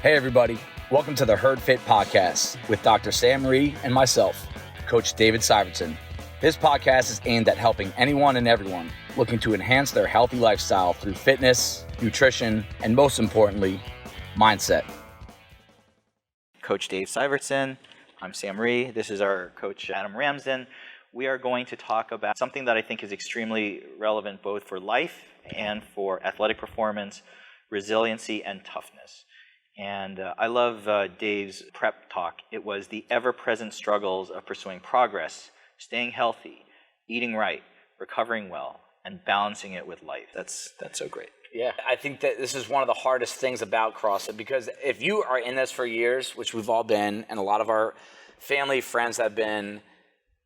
Hey everybody, welcome to the Herd Fit Podcast with Dr. Sam Rhee and myself, Coach David Syvertsen. This podcast is aimed at helping anyone and everyone looking to enhance their healthy lifestyle through fitness, nutrition, and most importantly, mindset. Coach Dave Syvertsen, I'm Sam Rhee. This is our coach Adam Ramsden. We are going to talk about something that I think is extremely relevant both for life and for athletic performance, resiliency and toughness. And I love Dave's prep talk. It was the ever-present struggles of pursuing progress, staying healthy, eating right, recovering well, and balancing it with life. That's so great. Yeah, I think that this is one of the hardest things about CrossFit, because if you are in this for years, which we've all been, and a lot of our family, friends have been,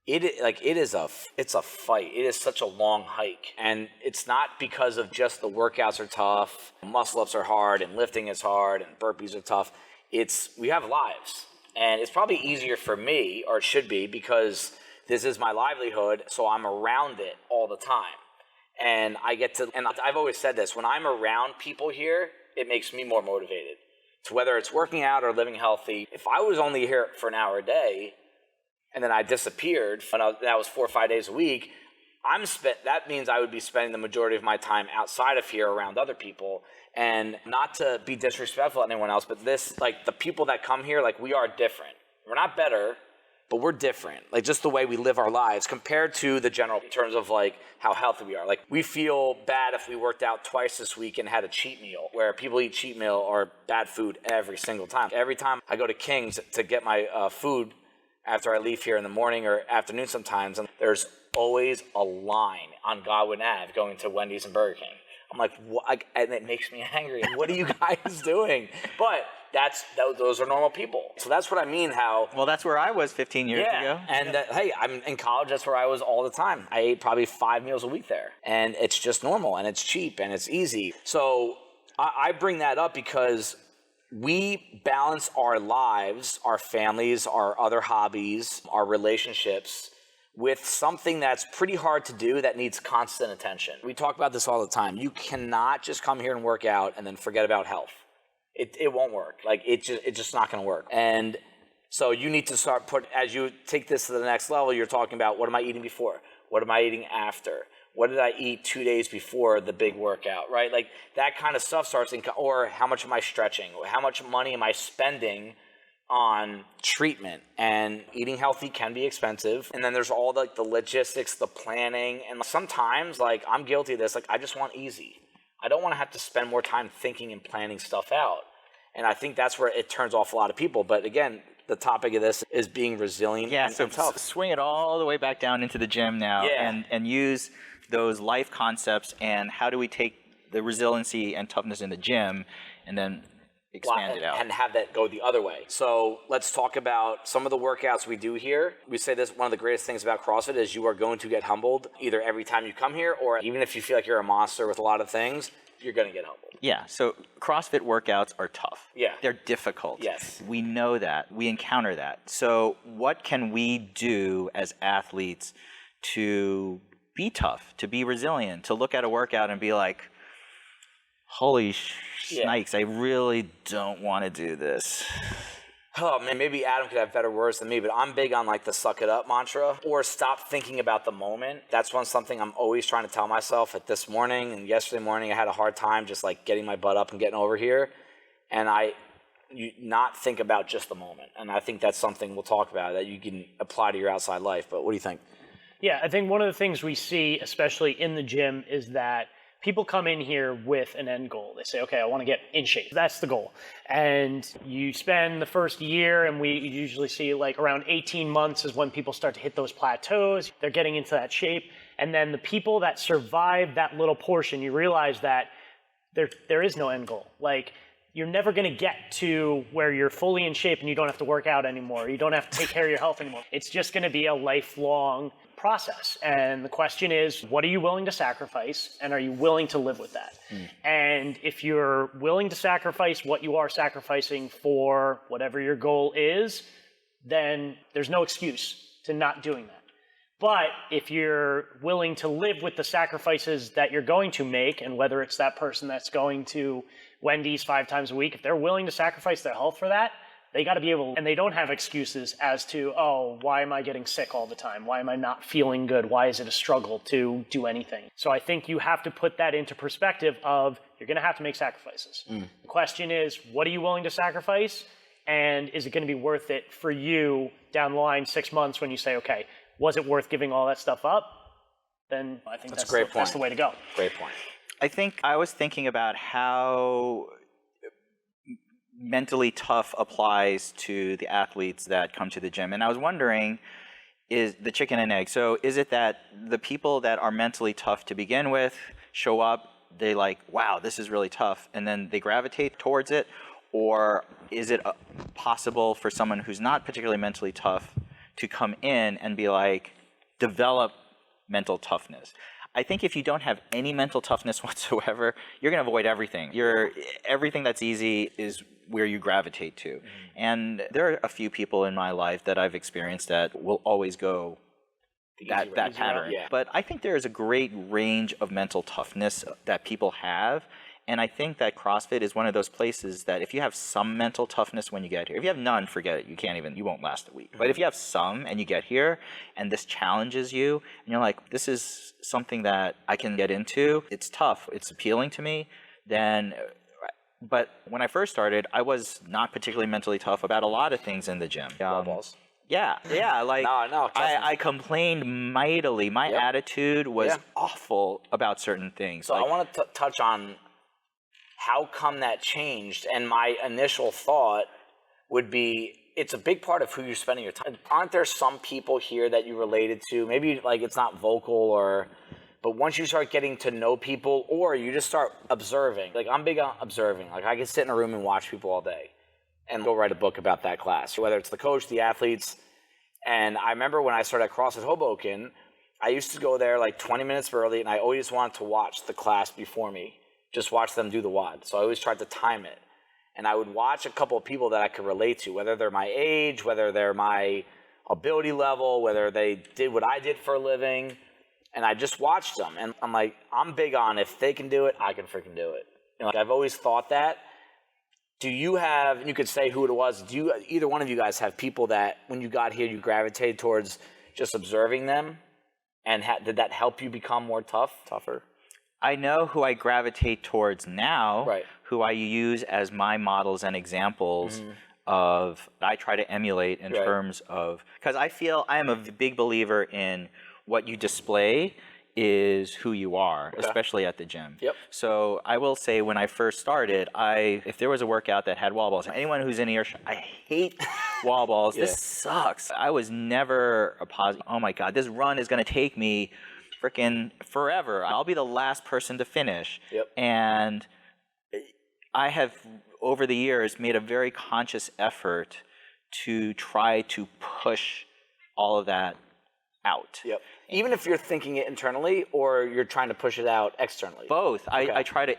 it's a fight. It is such a long hike, and it's not because of just the workouts are tough, muscle ups are hard, and lifting is hard, and burpees are tough. We have lives, and it's probably easier for me, or it should be, because this is my livelihood, so I'm around it all the time. And I've always said this, when I'm around people here, it makes me more motivated. So whether it's working out or living healthy, if I was only here for an hour a day, and then I disappeared, that was 4 or 5 days a week, that means I would be spending the majority of my time outside of here around other people. And not to be disrespectful to anyone else, but the people that come here, we are different. We're not better, but we're different. Just the way we live our lives compared to the general, in terms of how healthy we are. We feel bad if we worked out twice this week and had a cheat meal, where people eat cheat meal or bad food every single time. Every time I go to King's to get my food after I leave here in the morning or afternoon sometimes, and there's always a line on Godwin Ave going to Wendy's and Burger King. I'm like, what? And it makes me angry. What are you guys doing? But those are normal people. So that's what I mean. Well, that's where I was 15 years ago. And hey, I'm in college. That's where I was all the time. I ate probably 5 meals a week there, and it's just normal, and it's cheap, and it's easy. So I bring that up because we balance our lives, our families, our other hobbies, our relationships with something that's pretty hard to do that needs constant attention. We talk about this all the time. You cannot just come here and work out and then forget about health. It won't work. It's just not going to work. And so you need to as you take this to the next level, you're talking about, what am I eating before? What am I eating after? What did I eat 2 days before the big workout, right? That kind of stuff starts, or how much am I stretching? How much money am I spending on treatment? And eating healthy can be expensive. And then there's all the logistics, the planning. And sometimes, I'm guilty of this, I just want easy. I don't want to have to spend more time thinking and planning stuff out. And I think that's where it turns off a lot of people. But again, the topic of this is being resilient and tough. Swing it all the way back down into the gym now, and use those life concepts, and how do we take the resiliency and toughness in the gym and then expand it out. And have that go the other way. So let's talk about some of the workouts we do here. We say this, one of the greatest things about CrossFit is you are going to get humbled either every time you come here, or even if you feel like you're a monster with a lot of things, you're going to get humbled. Yeah, so CrossFit workouts are tough. Yeah. They're difficult. Yes. We know that. We encounter that. So what can we do as athletes to be tough, to be resilient, to look at a workout and be like, holy snakes, I really don't want to do this. Oh man, maybe Adam could have better words than me, but I'm big on the suck it up mantra, or stop thinking about the moment. That's something I'm always trying to tell myself. This morning and yesterday morning, I had a hard time just getting my butt up and getting over here. And you not think about just the moment. And I think that's something we'll talk about that you can apply to your outside life. But what do you think? Yeah, I think one of the things we see, especially in the gym, is that people come in here with an end goal. They say, okay, I want to get in shape. That's the goal. And you spend the first year, and we usually see around 18 months is when people start to hit those plateaus. They're getting into that shape. And then the people that survive that little portion, you realize that there is no end goal. You're never going to get to where you're fully in shape and you don't have to work out anymore. You don't have to take care of your health anymore. It's just going to be a lifelong process. And the question is, what are you willing to sacrifice, and are you willing to live with that? And if you're willing to sacrifice what you are sacrificing for whatever your goal is, then there's no excuse to not doing that. But if you're willing to live with the sacrifices that you're going to make, and whether it's that person that's going to Wendy's 5 times a week, if they're willing to sacrifice their health for that, they got to be able, and they don't have excuses as to, oh, why am I getting sick all the time? Why am I not feeling good? Why is it a struggle to do anything? So I think you have to put that into perspective of, you're going to have to make sacrifices. The question is, what are you willing to sacrifice? And is it going to be worth it for you down the line 6 months when you say, okay, was it worth giving all that stuff up? Then I think that's, that's the way to go. Great point. I think I was thinking about how mentally tough applies to the athletes that come to the gym. And I was wondering, is the chicken and egg. So is it that the people that are mentally tough to begin with show up, they like, wow, this is really tough, and then they gravitate towards it? Or is it possible for someone who's not particularly mentally tough to come in and be like, develop mental toughness? I think if you don't have any mental toughness whatsoever, you're going to avoid everything. Everything that's easy is where you gravitate to. And there are a few people in my life that I've experienced that will always go that pattern. Yeah. But I think there is a great range of mental toughness that people have. And I think that CrossFit is one of those places that if you have some mental toughness when you get here, if you have none, forget it. You won't last a week. But if you have some and you get here and this challenges you and you're like, this is something that I can get into, it's tough, it's appealing to me, then, but when I first started, I was not particularly mentally tough about a lot of things in the gym. Balls. Yeah, like No, I complained mightily. My attitude was awful about certain things. So I want to touch on how come that changed, and my initial thought would be, it's a big part of who you're spending your time. Aren't there some people here that you related to? Maybe like it's not vocal, but once you start getting to know people, or you just start observing. Like I'm big on observing. Like I can sit in a room and watch people all day and go write a book about that class, whether it's the coach, the athletes. And I remember when I started at CrossFit Hoboken, I used to go there like 20 minutes early, and I always wanted to watch the class before me. Just watch them do the WOD. So I always tried to time it. And I would watch a couple of people that I could relate to, whether they're my age, whether they're my ability level, whether they did what I did for a living. And I just watched them. And I'm like, I'm big on if they can do it, I can freaking do it. You know, like I've always thought that. Do you have, and you could say who it was, do you, either one of you guys have people that when you got here, you gravitated towards just observing them? And did that help you become more tougher? I know who I gravitate towards now, right, who I use as my models and examples of, I try to emulate in terms of, because I feel I am a big believer in what you display is who you are, especially at the gym. Yep. So I will say when I first started, if there was a workout that had wall balls, anyone who's in earshot, I hate wall balls. This sucks. I was never a positive, oh my God, this run is going to take me freaking forever. I'll be the last person to finish. Yep. And I have, over the years, made a very conscious effort to try to push all of that out. Yep. Even if you're thinking it internally or you're trying to push it out externally? Both. Okay. I try to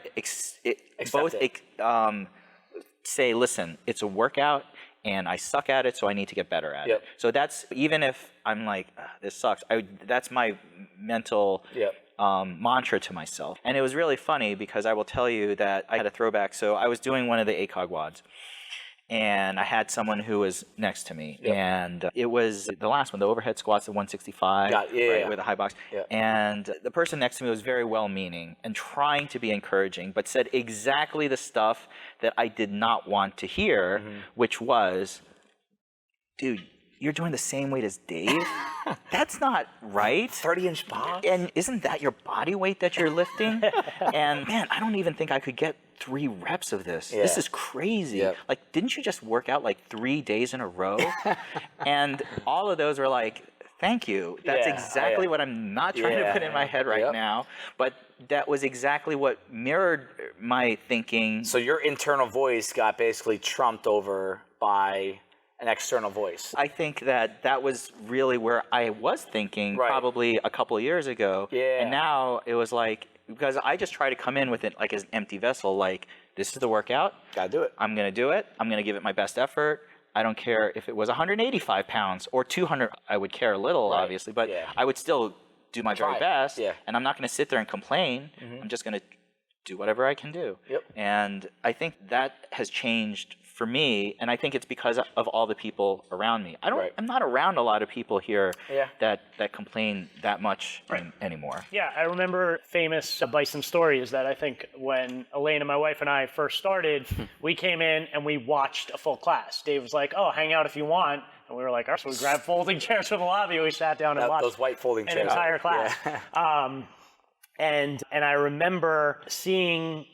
say, listen, it's a workout and I suck at it, so I need to get better at it. So that's, even if I'm like, this sucks, that's my mental mantra to myself. And it was really funny because I will tell you that I had a throwback. So I was doing one of the ACOG WODs. And I had someone who was next to me, and it was the last one, the overhead squats at 165, with a high box. And the person next to me was very well-meaning and trying to be encouraging, but said exactly the stuff that I did not want to hear, which was, dude, you're doing the same weight as Dave? That's not right. 30-inch box? And isn't that your body weight that you're lifting? And man, I don't even think I could get 3 reps of this. This is crazy. Like, didn't you just work out like 3 days in a row? And all of those were like, thank you. That's exactly what I'm not trying to put in my head right now. But that was exactly what mirrored my thinking. So your internal voice got basically trumped over by an external voice. I think that was really where I was thinking probably a couple of years ago. And now it was like, because I just try to come in with it like as an empty vessel, like, this is the workout. Gotta do it. I'm going to do it. I'm going to give it my best effort. I don't care if it was 185 pounds or 200. I would care a little, obviously, but I would still do my very best. Yeah. And I'm not going to sit there and complain. I'm just going to do whatever I can do. Yep. And I think that has changed for me, and I think it's because of all the people around me. I'm not around a lot of people here that complain that much anymore. Yeah, I remember famous Bison story is that I think when Elaine and my wife and I first started, we came in and we watched a full class. Dave was like, "Oh, hang out if you want." And we were like, "All right," so we grabbed folding chairs from the lobby and we sat down and watched those white folding chairs. An entire class. Yeah. And I remember seeing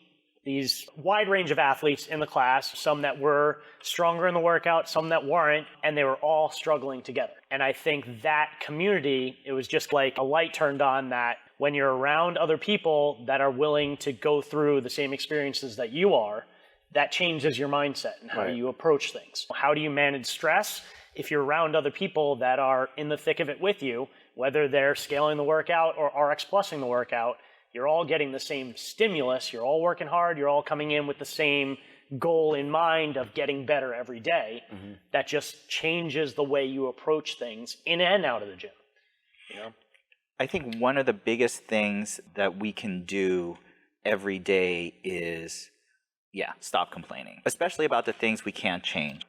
these wide range of athletes in the class, some that were stronger in the workout, some that weren't, and they were all struggling together. And I think that community, it was just like a light turned on that when you're around other people that are willing to go through the same experiences that you are, that changes your mindset and how you approach things. How do you manage stress if you're around other people that are in the thick of it with you, whether they're scaling the workout or RX plusing the workout? You're all getting the same stimulus, you're all working hard, you're all coming in with the same goal in mind of getting better every day. That just changes the way you approach things in and out of the gym. You know? I think one of the biggest things that we can do every day is stop complaining, especially about the things we can't change.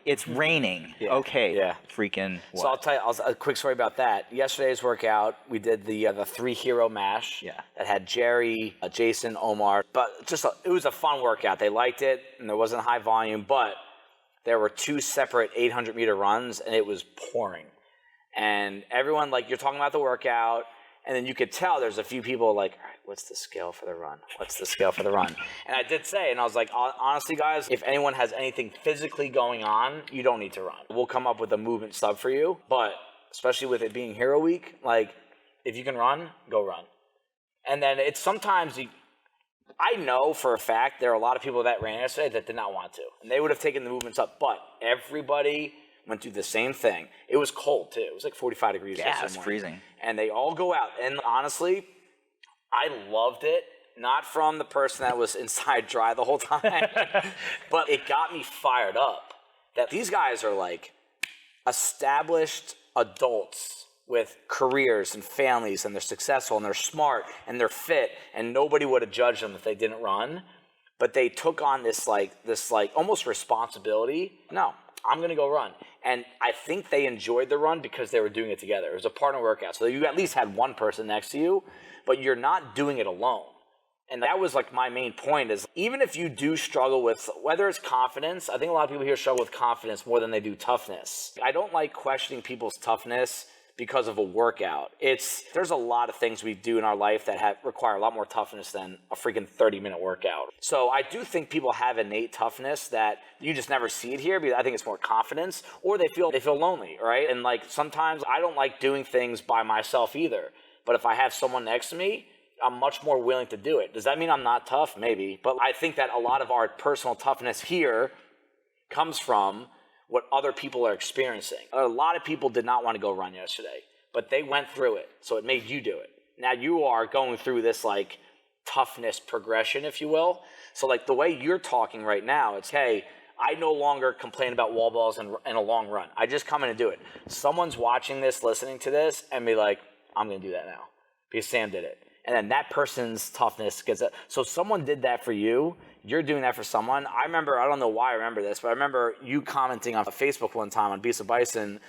It's raining. Freaking what? So I'll tell you a quick story about that. Yesterday's workout, we did the 3-hero mash that had Jerry, Jason, Omar. But it was a fun workout. They liked it, and there wasn't high volume, but there were 2 separate 800-meter runs, and it was pouring. And everyone, like, you're talking about the workout, and then you could tell there's a few people like, all right, what's the scale for the run? What's the scale for the run? And I did say, and I was like, honestly, guys, if anyone has anything physically going on, you don't need to run. We'll come up with a movement sub for you. But especially with it being Hero Week, like, if you can run, go run. And then it's sometimes, I know for a fact there are a lot of people that ran yesterday that did not want to. And they would have taken the movements up. But everybody went through the same thing. It was cold, too. It was like 45 degrees. Yeah, it's freezing. And they all go out. And honestly, I loved it. Not from the person that was inside dry the whole time, but it got me fired up. That these guys are like established adults with careers and families, and they're successful, and they're smart, and they're fit, and nobody would have judged them if they didn't run. But they took on this almost responsibility. No, I'm going to go run. And I think they enjoyed the run because they were doing it together. It was a partner workout. So you at least had one person next to you, but you're not doing it alone. And that was like my main point is even if you do struggle with, whether it's confidence, I think a lot of people here struggle with confidence more than they do toughness. I don't like questioning people's toughness because of a workout. There's a lot of things we do in our life that require a lot more toughness than a freaking 30-minute workout. So I do think people have innate toughness that you just never see it here because I think it's more confidence, or they feel lonely, right? And like sometimes I don't like doing things by myself either. But if I have someone next to me, I'm much more willing to do it. Does that mean I'm not tough? Maybe. But I think that a lot of our personal toughness here comes from what other people are experiencing. A lot of people did not want to go run yesterday, but they went through it, so it made you do it. Now you are going through this like toughness progression, if you will. So like the way you're talking right now, it's, hey, I no longer complain about wall balls and a long run. I just come in and do it. Someone's watching this, listening to this, and be like, I'm going to do that now because Sam did it. And then that person's toughness gets it. So someone did that for you. You're doing that for someone. I remember, I don't know why I remember this, but I remember you commenting on Facebook one time on Beast of Bison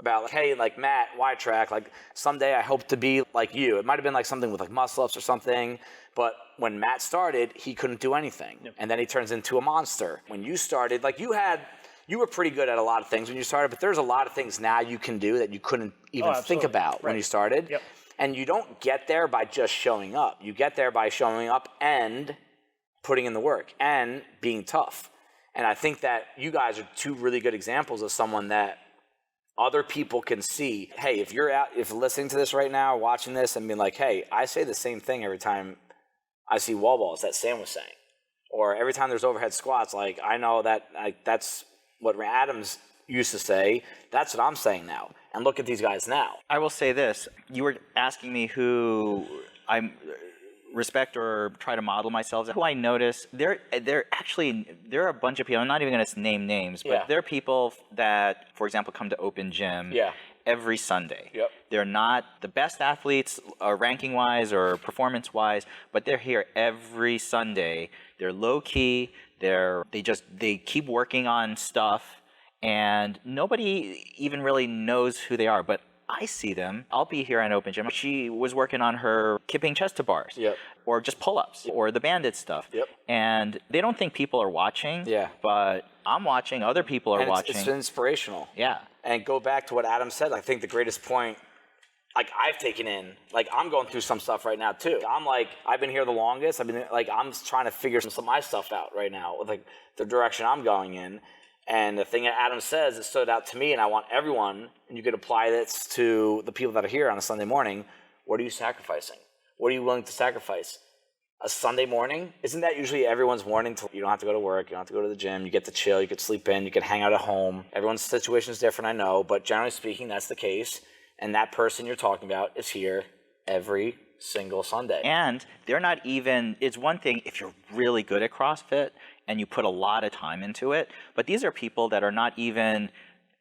about, like, hey, like Matt, Y-Track, like someday I hope to be like you. It might have been like something with like muscle ups or something. But when Matt started, he couldn't do anything. Yep. And then he turns into a monster. When you started, like you were pretty good at a lot of things when you started, but there's a lot of things now you can do that you couldn't even think about when you started. Yep. And you don't get there by just showing up. You get there by showing up and putting in the work and being tough. And I think that you guys are 2 really good examples of someone that other people can see. Hey, if you're listening to this right now, watching this and being like, hey, I say the same thing every time I see wall balls that Sam was saying. Or every time there's overhead squats, like I know that that's what Adams used to say. That's what I'm saying now. And look at these guys now. I will say this. You were asking me who I'm respect or try to model myself, who I notice, there are a bunch of people, I'm not even going to name names, but there are people that, for example, come to Open Gym every Sunday. Yep. They're not the best athletes ranking-wise or performance-wise, but they're here every Sunday. They're low-key, they keep working on stuff, and nobody even really knows who they are, but I see them. I'll be here at Open Gym. She was working on her kipping chest to bars, or just pull-ups, or the bandit stuff. And they don't think people are watching, but I'm watching, other people are watching. It's inspirational. Yeah. And go back to what Adam said. I think the greatest point, like I've taken in, like I'm going through some stuff right now too. I've been here the longest. I'm trying to figure some of my stuff out right now with like the direction I'm going in. And the thing that Adam says, it stood out to me, and I want everyone, and you could apply this to the people that are here on a Sunday morning. What are you sacrificing? What are you willing to sacrifice? A Sunday morning? Isn't that usually everyone's morning? You don't have to go to work. You don't have to go to the gym. You get to chill. You could sleep in. You could hang out at home. Everyone's situation is different, I know, but generally speaking, that's the case. And that person you're talking about is here every single Sunday. And they're not even, it's one thing if you're really good at CrossFit and you put a lot of time into it, but these are people that are not even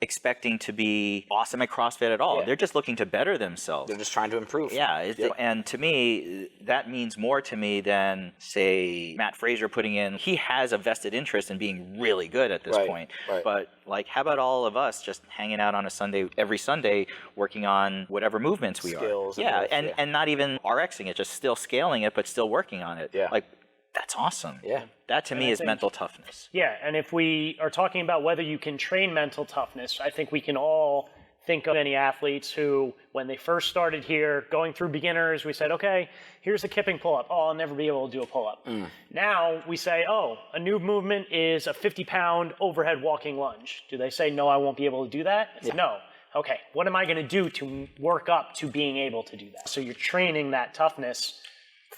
expecting to be awesome at CrossFit at all. They're just looking to better themselves. They're just trying to improve. And to me, that means more to me than, say, Matt Fraser putting in, he has a vested interest in being really good at this point. But like, how about all of us just hanging out on a Sunday, every Sunday, working on whatever movements we Skills are. And not even RXing it, just still scaling it, but still working on it. Like, that's awesome. That to me is mental toughness. And if we are talking about whether you can train mental toughness, I think we can all think of any athletes who, when they first started here, going through beginners, we said, okay, here's a kipping pull-up. Oh, I'll never be able to do a pull-up. Now we say, oh, a new movement is a 50-pound overhead walking lunge. Do they say, no, I won't be able to do that? No. Okay, what am I going to do to work up to being able to do that? So you're training that toughness,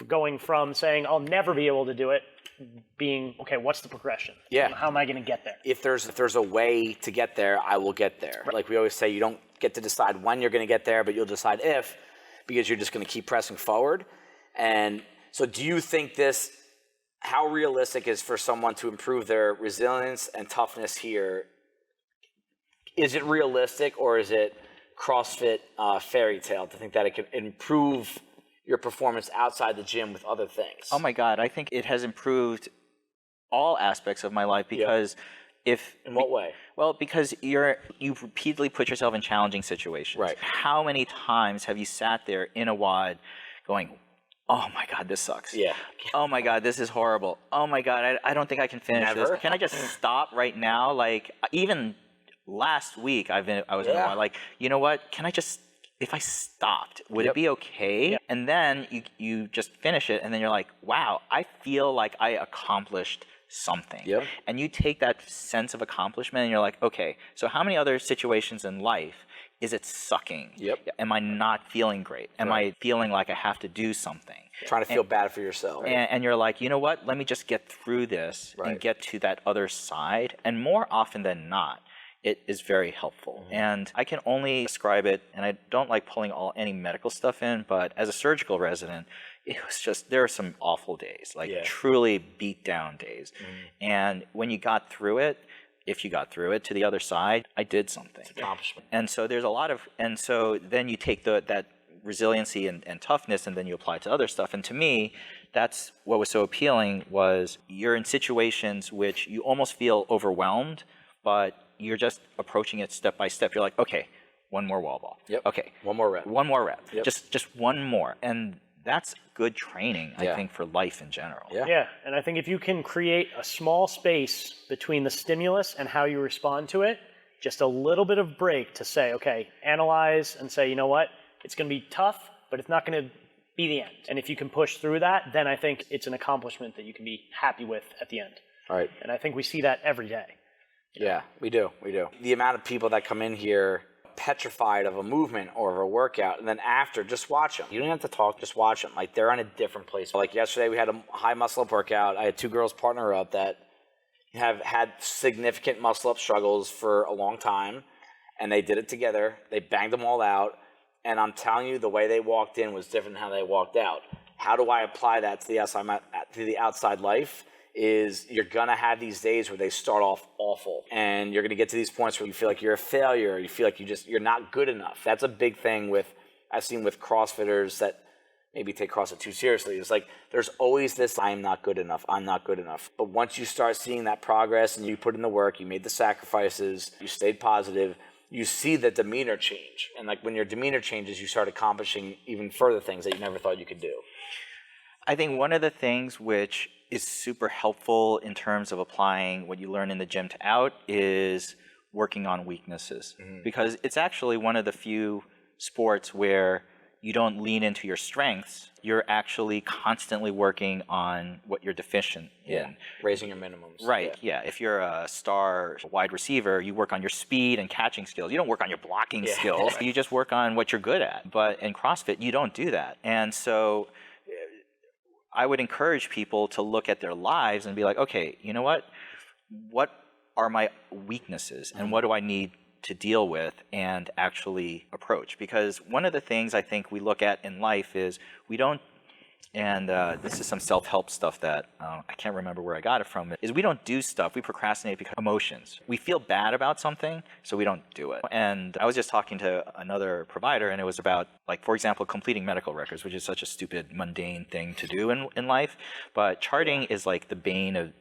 going from saying, I'll never be able to do it, being, okay, what's the progression? How am I going to get there? If there's a way to get there, I will get there. Like we always say, you don't get to decide when you're going to get there, but you'll decide if, because you're just going to keep pressing forward. And so do you think how realistic is for someone to improve their resilience and toughness here? Is it realistic, or is it CrossFit fairy tale to think that it can improve your performance outside the gym with other things? Oh my God, I think it has improved all aspects of my life because In what way? Well, because you've repeatedly put yourself in challenging situations. How many times have you sat there in a WOD going, oh my God, this sucks. Oh my God, this is horrible. Oh my God, I don't think I can finish this. Can I just stop right now? Like, even last week I was in a WOD, like, you know what, can I just, if I stopped, would it be okay? And then you just finish it, and then you're like, wow, I feel like I accomplished something. And you take that sense of accomplishment, and you're like, okay, so how many other situations in life is it sucking? Am I not feeling great? Am I feeling like I have to do something? Trying to feel bad for yourself. And you're like, you know what, let me just get through this and get to that other side. And more often than not, it is very helpful. And I can only describe it, and I don't like pulling any medical stuff in, but as a surgical resident, it was just, there are some awful days, like truly beat down days. And when you got through it, if you got through it to the other side, I did something. It's an accomplishment. And so there's a lot of, and so then you take that resiliency and toughness, and then you apply it to other stuff. And to me, that's what was so appealing, was you're in situations which you almost feel overwhelmed, but you're just approaching it step by step. You're like, okay, one more wall ball. Okay. One more rep. One more rep. Just one more. And that's good training, I think, for life in general. And I think if you can create a small space between the stimulus and how you respond to it, just a little bit of break to say, okay, analyze and say, you know what, it's going to be tough, but it's not going to be the end. And if you can push through that, then I think it's an accomplishment that you can be happy with at the end. And I think we see that every day. Yeah, we do. The amount of people that come in here petrified of a movement or of a workout, and then after, just watch them. You don't have to talk, just watch them. Like, they're in a different place. Like yesterday, we had a high muscle up workout. I had two girls partner up that have had significant muscle up struggles for a long time, and they did it together. They banged them all out, and I'm telling you, the way they walked in was different than how they walked out. how do I apply that to the outside life? Is you're gonna have these days where they start off awful, and you're gonna get to these points where you feel like you're a failure, you feel like you're not good enough. That's a big thing I've seen with CrossFitters that maybe take CrossFit too seriously. It's like there's always this, I'm not good enough. But once you start seeing that progress and you put in the work, you made the sacrifices, you stayed positive, you see the demeanor change. And like when your demeanor changes, you start accomplishing even further things that you never thought you could do. I think one of the things which is super helpful in terms of applying what you learn in the gym to out is working on weaknesses. Because it's actually one of the few sports where you don't lean into your strengths. You're actually constantly working on what you're deficient in. Raising your minimums. Right, yeah. If you're a star wide receiver, you work on your speed and catching skills. You don't work on your blocking skills. You just work on what you're good at. But in CrossFit, you don't do that. And so I would encourage people to look at their lives and be like, okay, you know what? What are my weaknesses and what do I need to deal with and actually approach? Because one of the things I think we look at in life is we don't, and this is some self-help stuff that I can't remember where I got it from, is we don't do stuff, we procrastinate because of emotions. We feel bad about something, so we don't do it. And I was just talking to another provider, and it was about, like, for example, completing medical records, which is such a stupid, mundane thing to do in life. But charting is like the bane of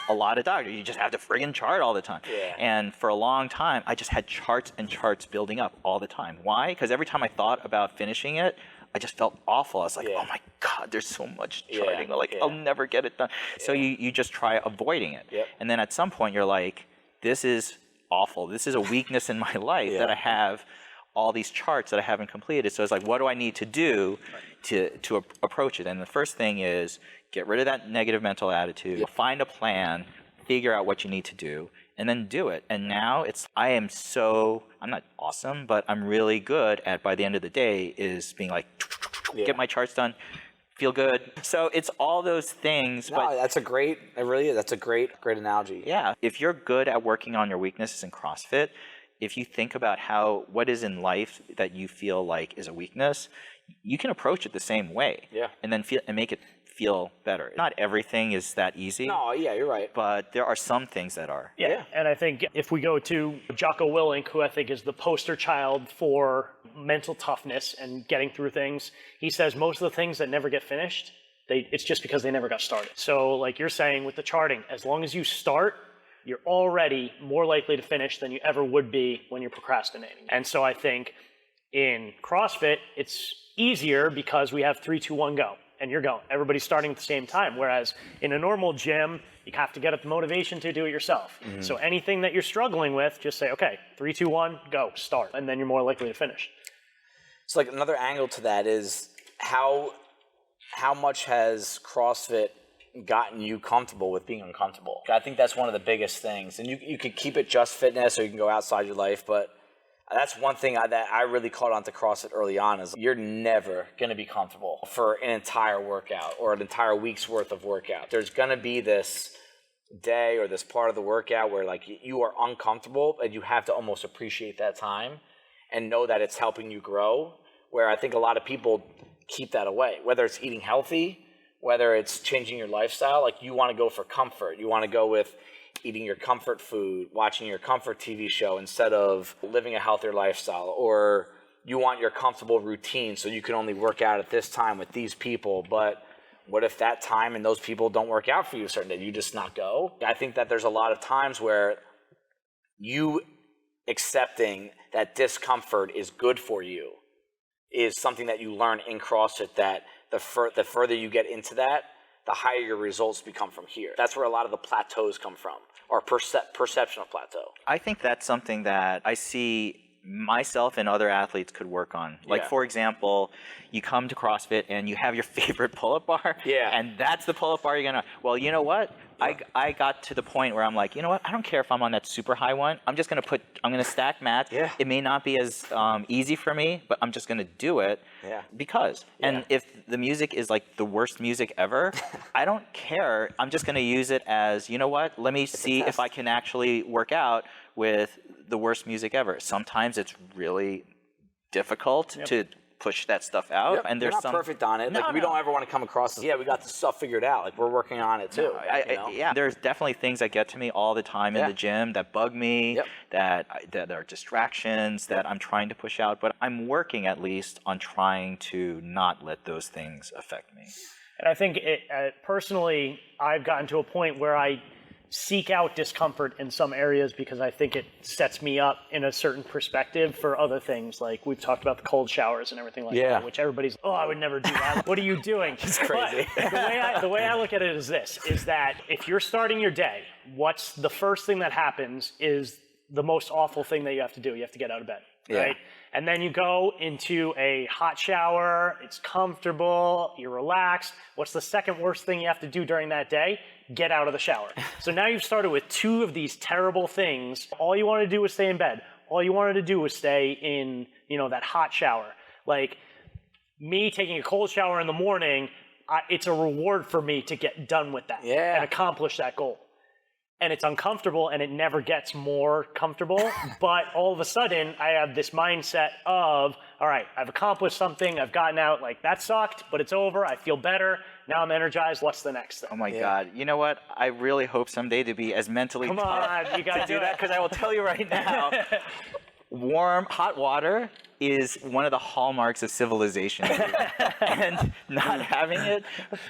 a lot of doctors. You just have to friggin' chart all the time. And for a long time, I just had charts and charts building up all the time. Why? Because every time I thought about finishing it, I just felt awful. I was like, oh my God, there's so much charting. I'll never get it done. So you just try avoiding it. And then at some point you're like, this is awful. This is a weakness in my life that I have all these charts that I haven't completed. So it's like, what do I need to do to approach it? And the first thing is get rid of that negative mental attitude, find a plan, figure out what you need to do, and then do it. And now I'm not awesome, but I'm really good at, by the end of the day, is being like, get my charts done, feel good. So it's all those things. No, but that's a great analogy. Yeah. If you're good at working on your weaknesses in CrossFit, if you think about what is in life that you feel like is a weakness, you can approach it the same way. And then make it feel better. Not everything is that easy. No, you're right. But there are some things that are. And I think if we go to Jocko Willink, who I think is the poster child for mental toughness and getting through things, he says most of the things that never get finished, it's just because they never got started. So like you're saying with the charting, as long as you start, you're already more likely to finish than you ever would be when you're procrastinating. And so I think in CrossFit, it's easier because we have 3, 2, 1, go. And you're going. Everybody's starting at the same time. Whereas in a normal gym, you have to get up the motivation to do it yourself. So anything that you're struggling with, just say, okay, 3, 2, 1, go, start. And then you're more likely to finish. So like another angle to that is how much has CrossFit gotten you comfortable with being uncomfortable? I think that's one of the biggest things. And you could keep it just fitness or you can go outside your life, but that's one thing that I really caught on to CrossFit early on is you're never going to be comfortable for an entire workout or an entire week's worth of workout. There's going to be this day or this part of the workout where like you are uncomfortable and you have to almost appreciate that time and know that it's helping you grow, where I think a lot of people keep that away, whether it's eating healthy, whether it's changing your lifestyle. Like you want to go for comfort. You want to go with eating your comfort food, watching your comfort TV show instead of living a healthier lifestyle, or you want your comfortable routine so you can only work out at this time with these people, but what if that time and those people don't work out for you a certain day? You just not go? I think that there's a lot of times where you accepting that discomfort is good for you is something that you learn in CrossFit, that the further you get into that, the higher your results become from here. That's where a lot of the plateaus come from, or perception of plateau. I think that's something that I see myself and other athletes could work on. Like, for example, you come to CrossFit and you have your favorite pull-up bar, and that's the pull-up bar you're gonna, well, you know what? I got to the point where I'm like, you know what? I don't care if I'm on that super high one. I'm gonna stack mats. It may not be as easy for me, but I'm just gonna do it because. And if the music is like the worst music ever, I don't care. I'm just gonna use it as, you know what? Let me see if I can actually work out with the worst music ever. Sometimes it's really difficult to push that stuff out. Yep. And We're there's not perfect on it. No, Like we don't ever want to come across as, yeah, we got the stuff figured out. Like we're working on it too. Yeah, there's definitely things that get to me all the time in the gym that bug me, that are distractions that I'm trying to push out. But I'm working at least on trying to not let those things affect me. And I think personally, I've gotten to a point where I seek out discomfort in some areas because I think it sets me up in a certain perspective for other things. Like we've talked about the cold showers and everything like that, which everybody's, oh, I would never do that. What are you doing? It's crazy. The way I look at it is this, is that if you're starting your day, what's the first thing that happens is the most awful thing that you have to do. You have to get out of bed, right? And then you go into a hot shower, it's comfortable, you're relaxed. What's the second worst thing you have to do during that day? Get out of the shower. So now you've started with two of these terrible things. All you wanted to do was stay in bed. All you wanted to do was stay in, that hot shower. Like me taking a cold shower in the morning, it's a reward for me to get done with that and accomplish that goal. And it's uncomfortable and it never gets more comfortable. But all of a sudden I have this mindset of, all right, I've accomplished something. I've gotten out, like that sucked, but it's over. I feel better. Now I'm energized. What's the next thing? Oh my God. You know what? I really hope someday to be as mentally Come tough on, you gotta to do that, because I will tell you right now, warm, hot water is one of the hallmarks of civilization. And not having it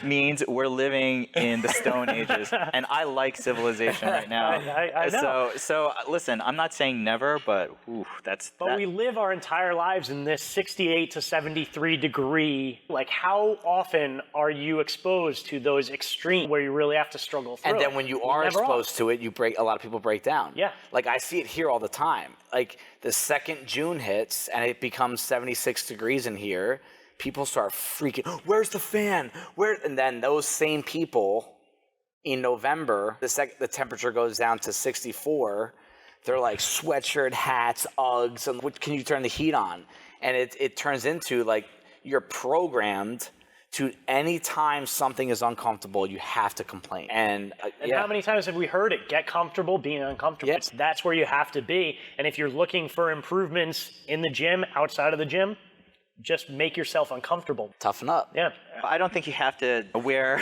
means we're living in the Stone Ages. And I like civilization right now. I know. So listen, I'm not saying never, but we live our entire lives in this 68 to 73 degree. Like, how often are you exposed to those extremes where you really have to struggle through? And then when you are exposed to it, a lot of people break down. Yeah. Like I see it here all the time. Like the second June hits and it becomes 76 degrees in here, people start freaking, where's the fan? And then those same people in November, the temperature goes down to 64, they're like sweatshirt, hats, Uggs, and what can you turn the heat on? And it turns into like you're programmed to any time something is uncomfortable, you have to complain. And how many times have we heard it? Get comfortable being uncomfortable. Yes. That's where you have to be. And if you're looking for improvements in the gym, outside of the gym, just make yourself uncomfortable. Toughen up. Yeah. I don't think you have to wear,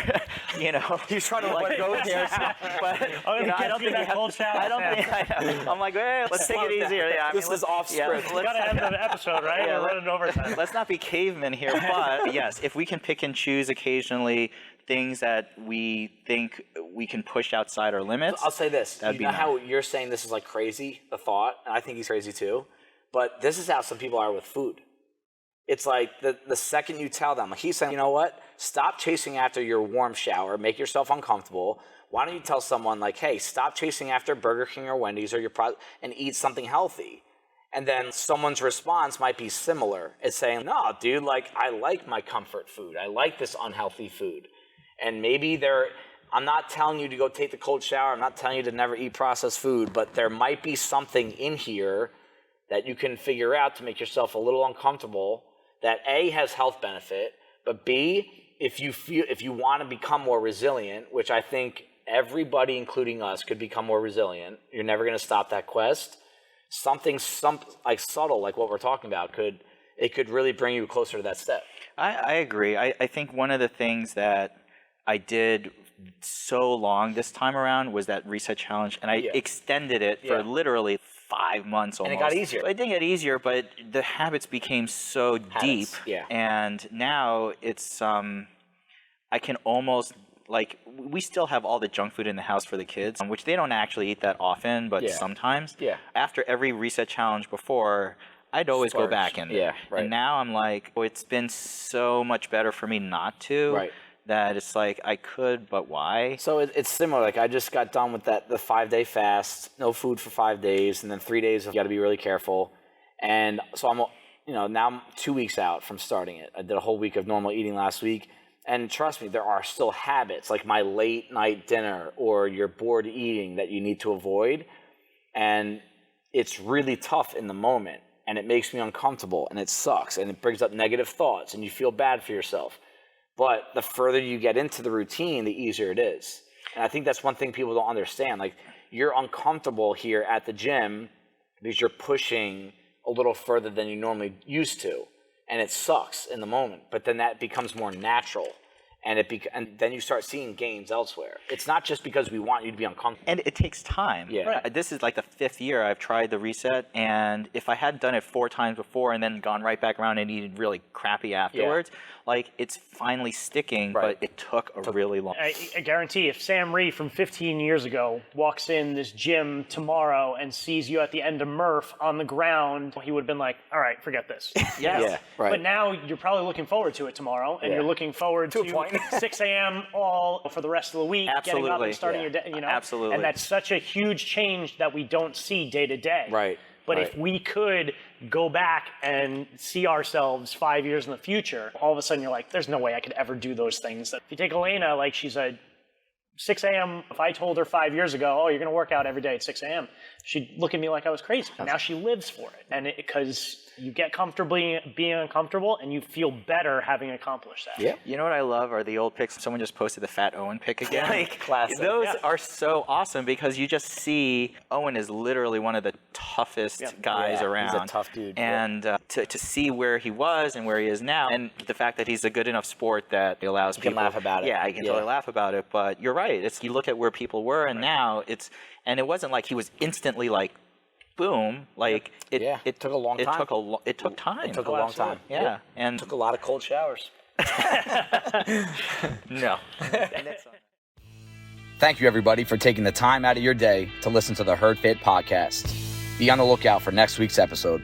He's trying to like go there. But I don't think that cold shower. I'm like, hey, let's take it easier. Yeah, this is off script. We gotta end the episode, right? We're running overtime. Let's not be cavemen here. But yes, if we can pick and choose occasionally things that we think we can push outside our limits. I'll say this. That'd be nice. nice. How you're saying this is like crazy, the thought, and I think he's crazy too. But this is how some people are with food. It's like the second you tell them, like he's saying, you know what? Stop chasing after your warm shower. Make yourself uncomfortable. Why don't you tell someone like, hey, stop chasing after Burger King or Wendy's or and eat something healthy? And then someone's response might be similar. It's saying, no, dude, like I like my comfort food. I like this unhealthy food. And maybe I'm not telling you to go take the cold shower. I'm not telling you to never eat processed food, but there might be something in here that you can figure out to make yourself a little uncomfortable that A, has health benefit, but B, if you want to become more resilient, which I think everybody, including us, could become more resilient, you're never going to stop that quest. Something like subtle, like what we're talking about, could really bring you closer to that step. I agree. I think one of the things that I did so long this time around was that reset challenge, and I extended it for literally 5 months almost. And it got easier. It didn't get easier, but the habits became so deep. Yeah. And now it's, I can almost, like, we still have all the junk food in the house for the kids, which they don't actually eat that often, but sometimes. Yeah. After every reset challenge before, I'd always go back in there. Yeah, right. And now I'm like, it's been so much better for me not to. Right. That it's like I could, but why? So it's similar. Like I just got done with the 5-day fast, no food for 5 days, and then 3 days you got to be really careful. And so now I'm 2 weeks out from starting it. I did a whole week of normal eating last week, and trust me, there are still habits like my late night dinner or your bored eating that you need to avoid, and it's really tough in the moment, and it makes me uncomfortable, and it sucks, and it brings up negative thoughts, and you feel bad for yourself. But the further you get into the routine, the easier it is. And I think that's one thing people don't understand. Like, you're uncomfortable here at the gym because you're pushing a little further than you normally used to. and it sucks in the moment, but then that becomes more natural. And and then you start seeing gains elsewhere. It's not just because we want you to be uncomfortable. And it takes time. Yeah. Right. This is like the 5th year I've tried the reset, and if I had done it 4 times before and then gone right back around and eaten really crappy afterwards, like it's finally sticking, Right. but it took a really long. I guarantee if Sam Rhee from 15 years ago walks in this gym tomorrow and sees you at the end of Murph on the ground, he would have been like, all right, forget this. Yes. Right. But now you're probably looking forward to it tomorrow, and you're looking forward to a point. 6 a.m. all for the rest of the week, getting up Absolutely. and starting your day, you know? Absolutely. And that's such a huge change that we don't see day to day. Right. But Right. if we could go back and see ourselves 5 years in the future, all of a sudden you're like, there's no way I could ever do those things. If you take Elena, like she's a 6 a.m. If I told her 5 years ago, oh, you're going to work out every day at 6 a.m., she'd look at me like I was crazy. Now she lives for it. And because you get comfortably being uncomfortable and you feel better having accomplished that. Yeah. You know what I love are the old pics. Someone just posted the Fat Owen pic again. Like, Classic. Those are so awesome because you just see Owen is literally one of the toughest guys Yeah, around. he's a tough dude. And to see where he was and where he is now, and the fact that he's a good enough sport that it allows people can laugh about it. Yeah, I can totally laugh about it. But you're right. It's you look at where people were, and now and it wasn't like he was instantly like, boom, like it took a long time. It took time. It took a long time. Yeah. And Took a lot of cold showers. no. Thank you, everybody, for taking the time out of your day to listen to the Herd Fit podcast. Be on the lookout for next week's episode.